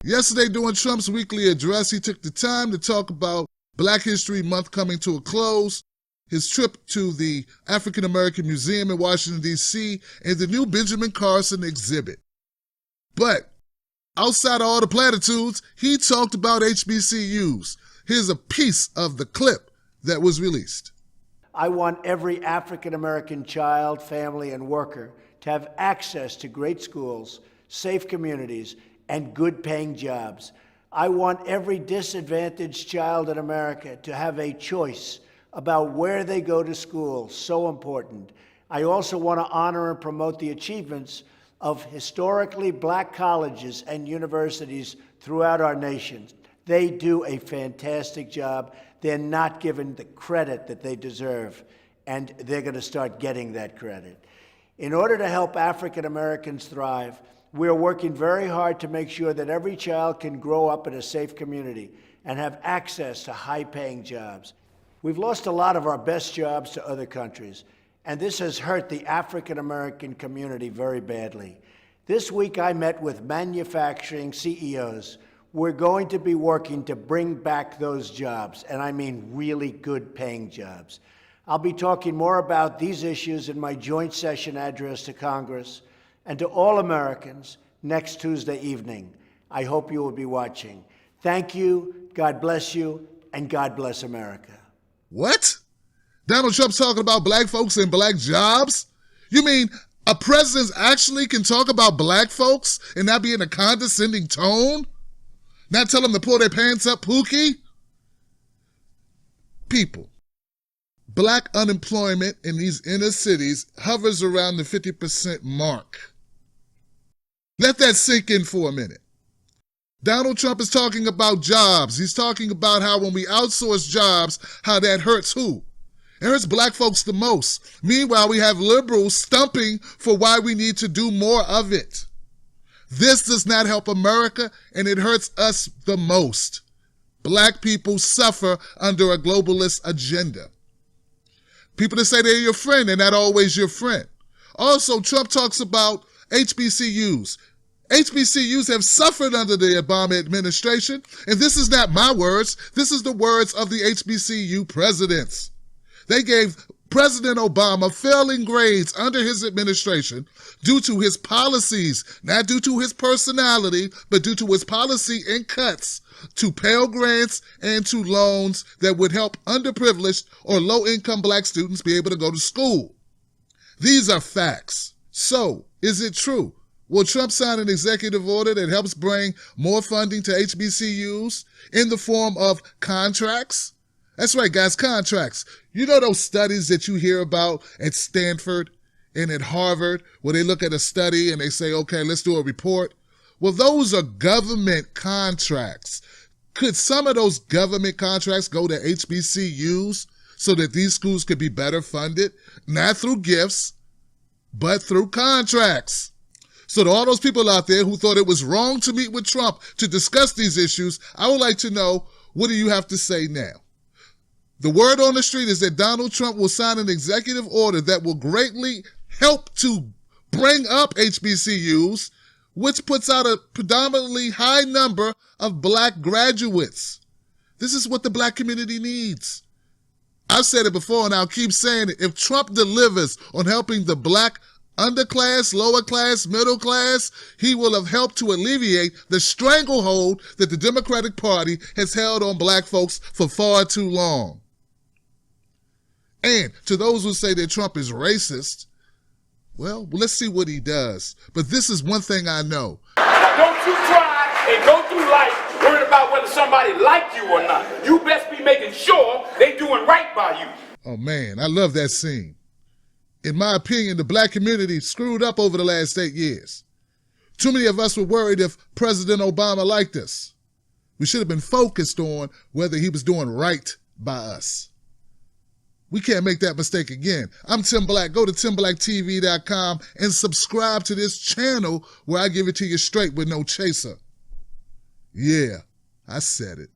Yesterday, during Trump's weekly address, he took the time to talk about Black History Month coming to a close, his trip to the African American Museum in Washington, D.C., and the new Benjamin Carson exhibit. But outside of all the platitudes, he talked about HBCUs. Here's a piece of the clip that was released. I want every African American child, family, and worker to have access to great schools, safe communities, and good-paying jobs. I want every disadvantaged child in America to have a choice about where they go to school, so important. I also want to honor and promote the achievements of historically Black colleges and universities throughout our nation. They do a fantastic job. They're not given the credit that they deserve, and they're going to start getting that credit. In order to help African Americans thrive, we're working very hard to make sure that every child can grow up in a safe community and have access to high-paying jobs. We've lost a lot of our best jobs to other countries, and this has hurt the African American community very badly. This week I met with manufacturing CEOs. We're going to be working to bring back those jobs, and I mean really good-paying jobs. I'll be talking more about these issues in my joint session address to Congress and to all Americans next Tuesday evening. I hope you will be watching. Thank you, God bless you, and God bless America. What? Donald Trump's talking about Black folks and Black jobs? You mean a president actually can talk about Black folks and not be in a condescending tone? Not tell them to pull their pants up, Pookie? People, Black unemployment in these inner cities hovers around the 50% mark. Let that sink in for a minute. Donald Trump is talking about jobs. He's talking about how when we outsource jobs, how that hurts who? It hurts Black folks the most. Meanwhile, we have liberals stumping for why we need to do more of it. This does not help America, and it hurts us the most. Black people suffer under a globalist agenda. People that say they're your friend, they're not always your friend. Also, Trump talks about HBCUs. HBCUs have suffered under the Obama administration, and this is not my words. This is the words of the HBCU presidents. They gave President Obama failing grades under his administration due to his policies, not due to his personality, but due to his policy and cuts to Pell Grants and to loans that would help underprivileged or low-income Black students be able to go to school. These are facts. So, is it true? Will Trump sign an executive order that helps bring more funding to HBCUs in the form of contracts? That's right, guys, contracts. You know those studies that you hear about at Stanford and at Harvard, where they look at a study and they say, okay, let's do a report? Well, those are government contracts. Could some of those government contracts go to HBCUs so that these schools could be better funded? Not through gifts, but through contracts. So to all those people out there who thought it was wrong to meet with Trump to discuss these issues, I would like to know, what do you have to say now? The word on the street is that Donald Trump will sign an executive order that will greatly help to bring up HBCUs, which puts out a predominantly high number of Black graduates. This is what the Black community needs. I've said it before and I'll keep saying it. If Trump delivers on helping the Black underclass, lower class, middle class, he will have helped to alleviate the stranglehold that the Democratic Party has held on Black folks for far too long. And to those who say that Trump is racist, well, let's see what he does. But this is one thing I know. Now don't you try and go through life worried about whether somebody like you or not. You best be making sure they doing right by you. Oh man, I love that scene. In my opinion, the Black community screwed up over the last 8 years. Too many of us were worried if President Obama liked us. We should have been focused on whether he was doing right by us. We can't make that mistake again. I'm Tim Black. Go to timblacktv.com and subscribe to this channel where I give it to you straight with no chaser. Yeah, I said it.